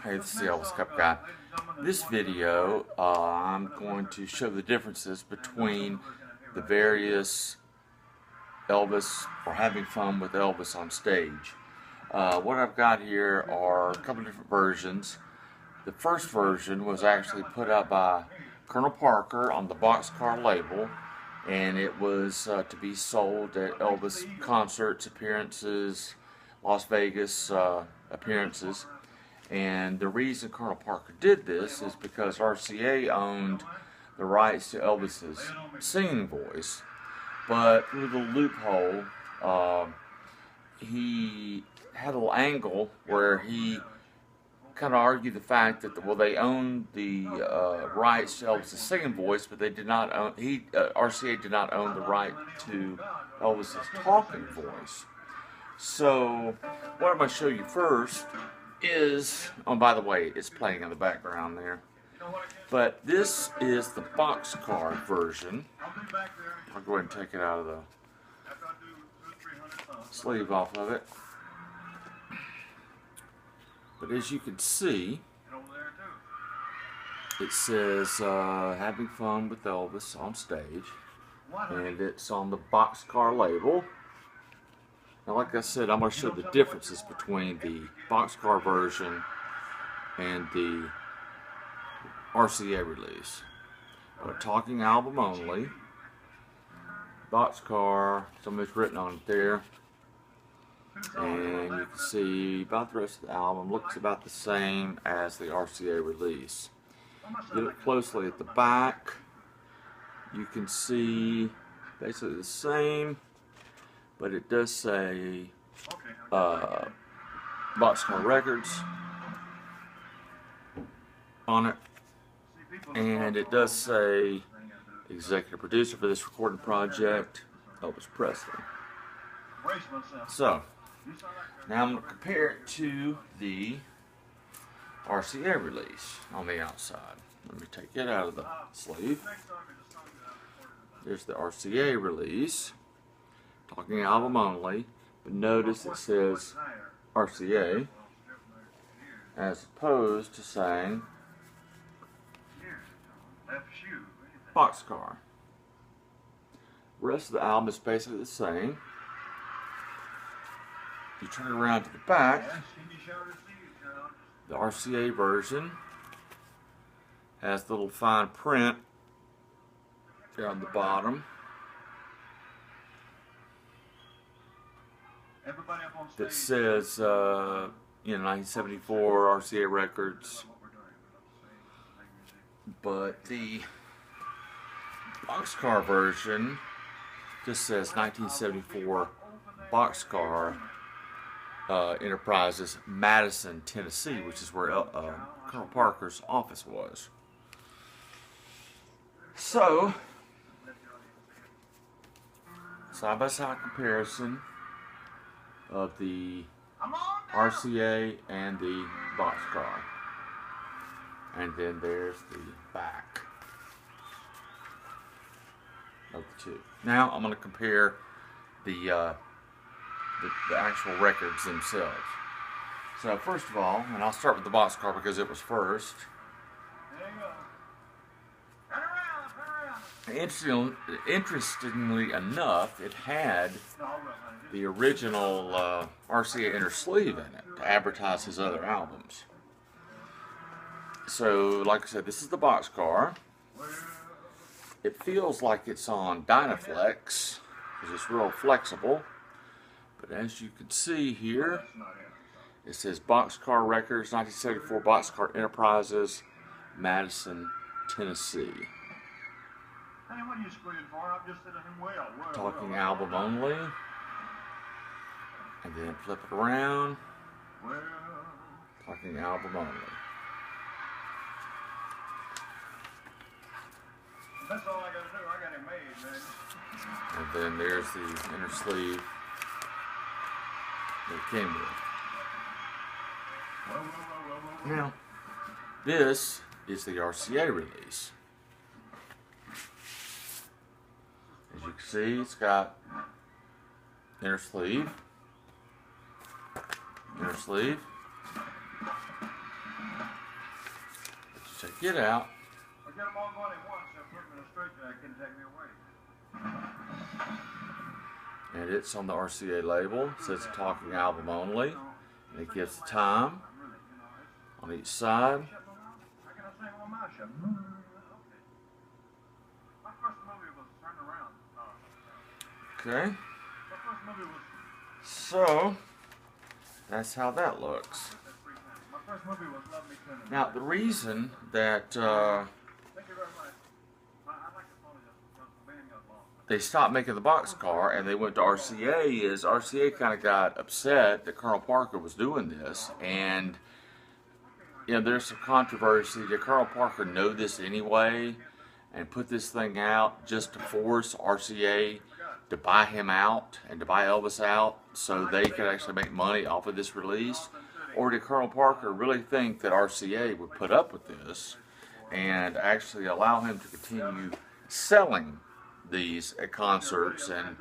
Hey, this is the Elvis Cup Guy. This video, I'm going to show the differences between the various Elvis or having fun with Elvis on stage. What I've got here are a couple of different versions. The first version was actually put out by Colonel Parker on the BOXCAR label, and it was to be sold at Elvis concerts, appearances, Las Vegas appearances. And the reason Colonel Parker did this is because RCA owned the rights to Elvis's singing voice, but through the loophole, he had a little angle where he kind of argued the fact that, well, they owned the rights to Elvis's singing voice, but they did not own, RCA did not own the right to Elvis's talking voice. So what I'm going to show you first is, oh, by the way, it's playing in the background there, but this is the BOXCAR version. I'll go ahead and take it out of the sleeve off of it. But as you can see, it says having fun with Elvis on stage, and it's on the BOXCAR label. Now, like I said, I'm going to show the differences between the BOXCAR version and the RCA release. A talking album only. BOXCAR, some of it's written on it there. And you can see about the rest of the album looks about the same as the RCA release. If you look closely at the back, you can see basically the same, but it does say BOXCAR Records on it, and it does say executive producer for this recording project, Elvis Presley. So now I'm going to compare it to the RCA release on the outside. Let me take it out of the sleeve. There's the RCA release, talking album only, but notice it says RCA as opposed to saying BOXCAR. The rest of the album is basically the same. You turn it around to the back, the RCA version has the little fine print there on the bottom that says, 1974 RCA Records, but the BOXCAR version just says 1974 BOXCAR Enterprises, Madison, Tennessee, which is where Colonel Parker's office was. So, side-by-side comparison of the RCA and the BOXCAR. And then there's the back of the two. Now I'm going to compare the actual records themselves. So first of all, and I'll start with the BOXCAR because it was first. Interestingly enough, it had the original RCA inner sleeve in it to advertise his other albums. So, like I said, this is the BOXCAR. It feels like it's on Dynaflex because it's real flexible. But as you can see here, it says BOXCAR Records, 1974 BOXCAR Enterprises, Madison, Tennessee. Talking album only. And then flip it around. Talking album only. That's all I gotta do. I got it made, man. And then there's the inner sleeve that it came with. Now, this is the RCA release. As you can see, it's got inner sleeve, get out. I get them all going at once. They'll put me in a straitjacket and take me away. And it's on the RCA label. It says talking album only. And it gives the time on each side. I can say on my show. My first movie was Turn Around. Okay. My first movie was. So that's how that looks. My first movie was Love Me Tender. Now the reason that Thank you very much. I'd like to apologize because the band got lost. they stopped making the boxcar and they went to RCA is RCA kind of got upset that Colonel Parker was doing this, and you know, there's some controversy. Did Colonel Parker know this anyway and put this thing out just to force RCA to buy him out and to buy Elvis out so they could actually make money off of this release? Or did Colonel Parker really think that RCA would put up with this and actually allow him to continue selling these at concerts and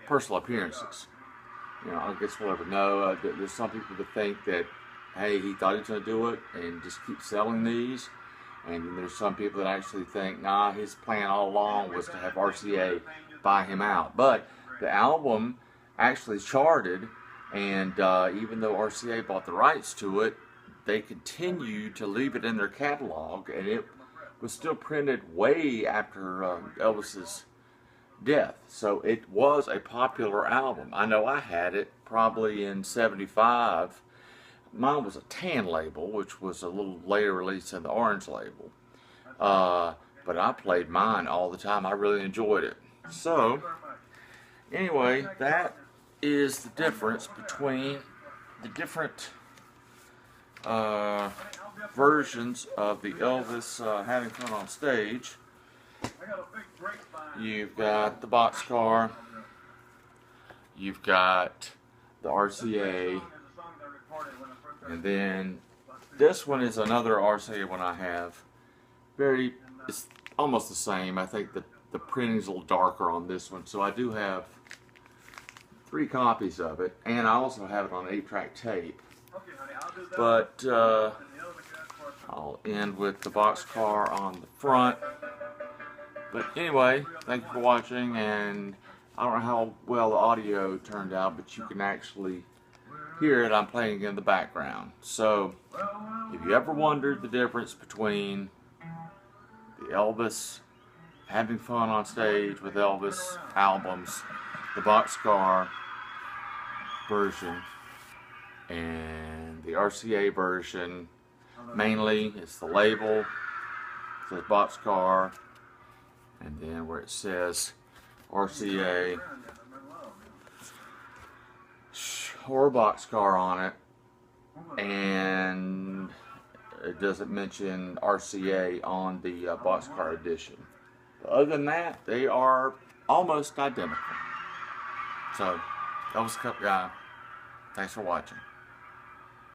personal appearances? You know, I guess we'll never know. There's some people that think that, hey, he thought he was going to do it and just keep selling these. And then there's some people that actually think, nah, his plan all along was to have RCA buy him out. But the album actually charted, and even though RCA bought the rights to it, they continued to leave it in their catalog, and it was still printed way after Elvis's death. So it was a popular album. I know I had it probably in '75. Mine was a tan label, which was a little later release than the orange label. But I played mine all the time. I really enjoyed it. So, anyway, that is the difference between the different versions of the Elvis Having Fun on Stage. You've got the boxcar. You've got the RCA. And then this one is another RCA one I have. It's almost the same. I think the printing's a little darker on this one. So I do have 3 copies of it. And I also have it on 8-track tape. But I'll end with the boxcar on the front. But anyway, thank you for watching. And I don't know how well the audio turned out, but you can actually hear it. I'm playing in the background. So if you ever wondered the difference between the Elvis Having Fun on Stage with Elvis albums, the boxcar version, and the RCA version, mainly it's the label, it says boxcar, and then where it says RCA or boxcar on it, and it doesn't mention RCA on the boxcar edition. But other than that, they are almost identical. So, Elvis Cup Guy, thanks for watching.